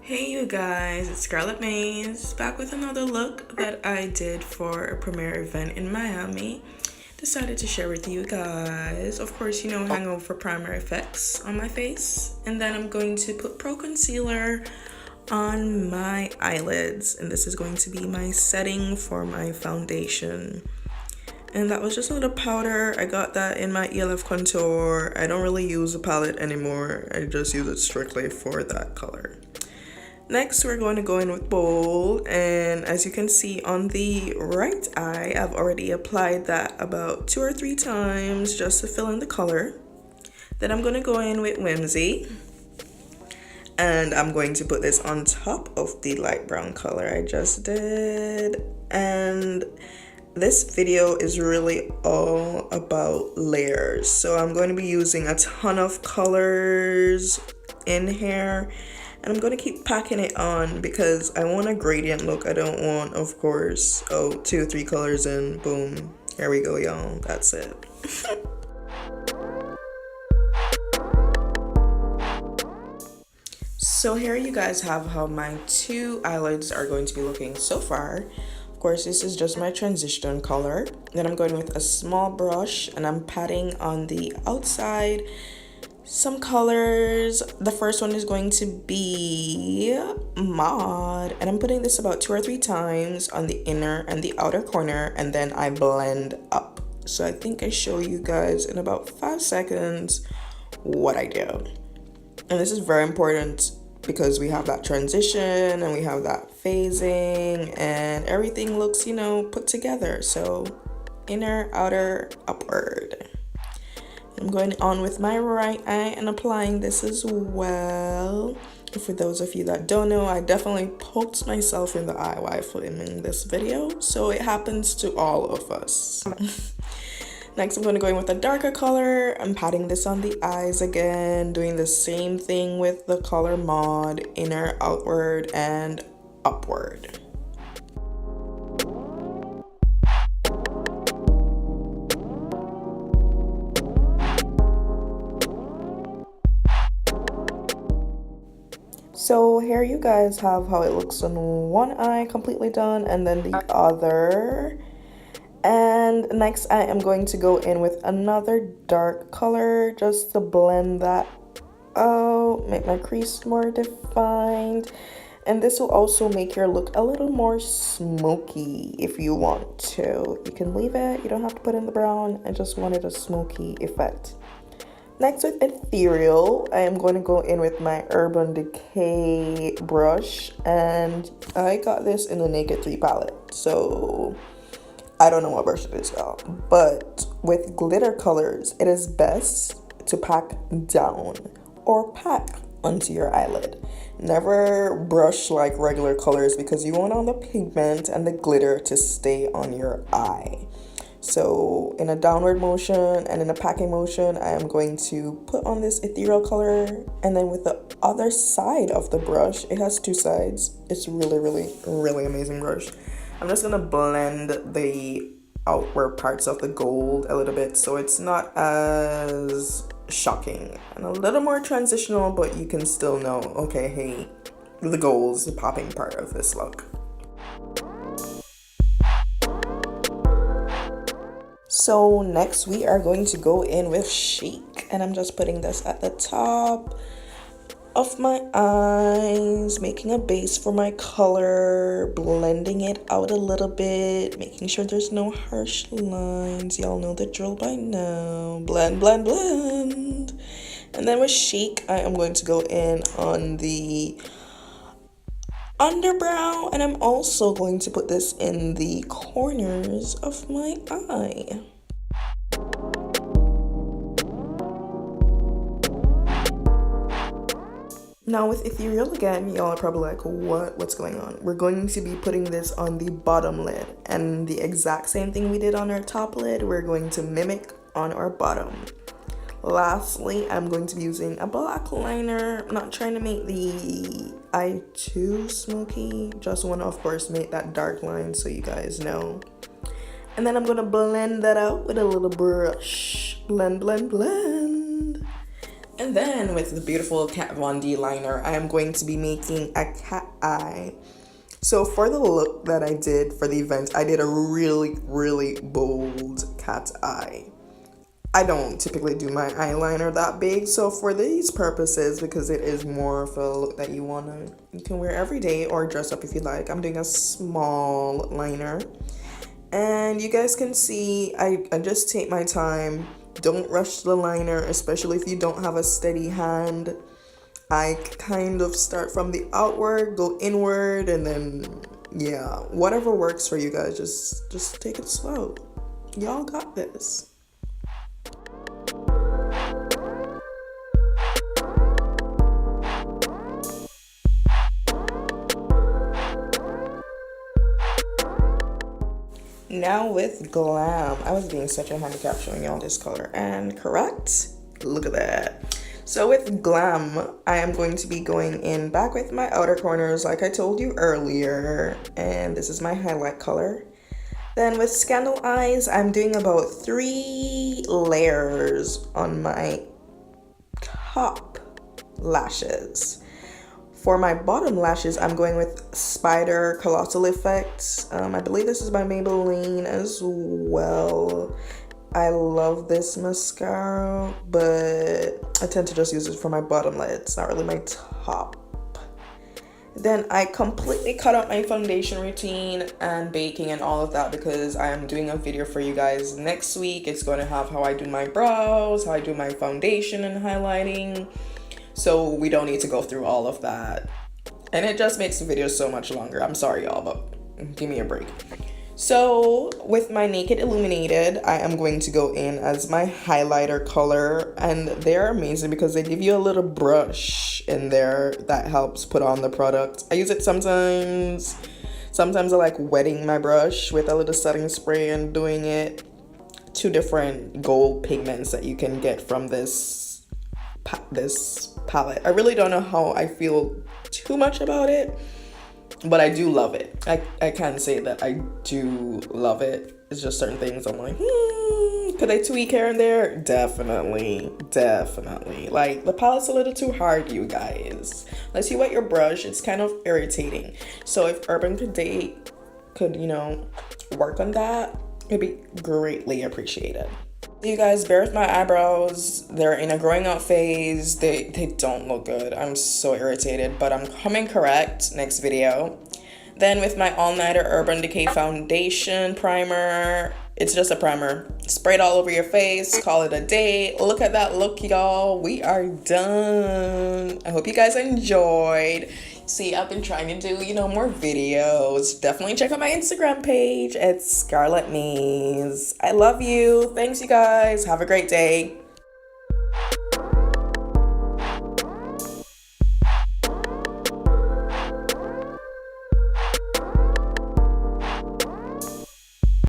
Hey you guys, it's Scarlett Maze back with another look that I did for a premiere event in Miami. Decided to share with you guys. Of course, hangover primer effects on my face, and then I'm going to put pro concealer on my eyelids, and this is going to be my setting for my foundation. And that was just a little powder. I got that in my ELF contour. I don't really use a palette anymore. I just use it strictly for that color. Next, we're going to go in with bold, and as you can see on the right eye, I've already applied that about 2 or 3 times just to fill in the color. Then I'm going to go in with Whimsy, and I'm going to put this on top of the light brown color I just did. And this video is really all about layers, so I'm going to be using a ton of colors in here. And I'm going to keep packing it on because I want a gradient look. I don't want, of course, 2 or 3 colors in, boom. Here we go, y'all. That's it. So here you guys have how my 2 eyelids are going to be looking so far. Of course, this is just my transition color. Then I'm going with a small brush and I'm patting on the outside some colors. The first one is going to be Mod, and I'm putting this about 2 or 3 times on the inner and the outer corner, and then I blend up. So I think I show you guys in about 5 seconds what I do. And this is very important because we have that transition and we have that phasing and everything looks, put together. So inner, outer, upward. I'm going on with my right eye and applying this as well. For those of you that don't know, I definitely poked myself in the eye while filming this video, so it happens to all of us. Next, I'm going to go in with a darker color. I'm patting this on the eyes again, doing the same thing with the color Mod, inner, outward, and upward. So here you guys have how it looks on one eye completely done, and then the other. And next I am going to go in with another dark color just to blend that out, make my crease more defined. And this will also make your look a little more smoky if you want to. You can leave it, you don't have to put in the brown. I just wanted a smoky effect. Next, with ethereal, I am going to go in with my Urban Decay brush, and I got this in the Naked 3 palette, so I don't know what brush it is, y'all. But with glitter colors, it is best to pack down or pack onto your eyelid. Never brush like regular colors because you want all the pigment and the glitter to stay on your eye. So in a downward motion and in a packing motion, I am going to put on this ethereal color, and then with the other side of the brush, it has 2 sides. It's really amazing brush. I'm just gonna blend the outward parts of the gold a little bit so it's not as shocking and a little more transitional, but you can still know, okay, hey, the gold is the popping part of this look. So next we are going to go in with Chic, and I'm just putting this at the top of my eyes, making a base for my color, blending it out a little bit, making sure there's no harsh lines. Y'all know the drill by now. Blend, blend, blend. And then with Chic, I am going to go in on the underbrow, and I'm also going to put this in the corners of my eye. Now with ethereal again, y'all are probably like, what's going on? We're going to be putting this on the bottom lid, and the exact same thing we did on our top lid, we're going to mimic on our bottom. Lastly, I'm going to be using a black liner. I'm not trying to make the eye too smoky, just want to of course make that dark line so you guys know. And then I'm going to blend that out with a little brush. Blend, blend, blend. And then with the beautiful Kat Von D liner, I am going to be making a cat eye. So for the look that I did for the event, I did a really, really bold cat eye. I don't typically do my eyeliner that big, so for these purposes, because it is more of a look that you can wear every day or dress up if you like, I'm doing a small liner. And you guys can see, I just take my time. Don't rush the liner, especially if you don't have a steady hand. I kind of start from the outward, go inward, and then, yeah, whatever works for you guys, just take it slow. Y'all got this. Now with glam, I was being such a handicap showing y'all this color, and correct? Look at that. So with glam, I am going to be going in back with my outer corners like I told you earlier, and this is my highlight color. Then with Scandal Eyes, I'm doing about 3 layers on my top lashes. For my bottom lashes, I'm going with Spider Colossal Effect. I believe this is by Maybelline as well. I love this mascara, but I tend to just use it for my bottom lids, not really my top. Then I completely cut out my foundation routine and baking and all of that because I am doing a video for you guys next week. It's going to have how I do my brows, how I do my foundation and highlighting. So we don't need to go through all of that. And it just makes the video so much longer. I'm sorry, y'all, but give me a break. So with my Naked Illuminated, I am going to go in as my highlighter color. And they're amazing because they give you a little brush in there that helps put on the product. I use it sometimes. Sometimes I like wetting my brush with a little setting spray and doing it. 2 different gold pigments that you can get from this palette. I really don't know how I feel too much about it, but I do love it. I can say that I do love it. It's just certain things I'm like, could I tweak here and there? Definitely. Like, the palette's a little too hard, you guys. Unless you wet your brush, it's kind of irritating. So if Urban Today could, work on that, it'd be greatly appreciated. You guys, bear with my eyebrows. They're in a growing out phase. They don't look good. I'm so irritated, but I'm coming correct next video. Then with my All Nighter Urban Decay Foundation Primer, it's just a primer. Spray it all over your face, call it a day. Look at that look, y'all. We are done. I hope you guys enjoyed. See, I've been trying to do, more videos. Definitely check out my Instagram page. It's Scarlett Maze. I love you. Thanks, you guys. Have a great day.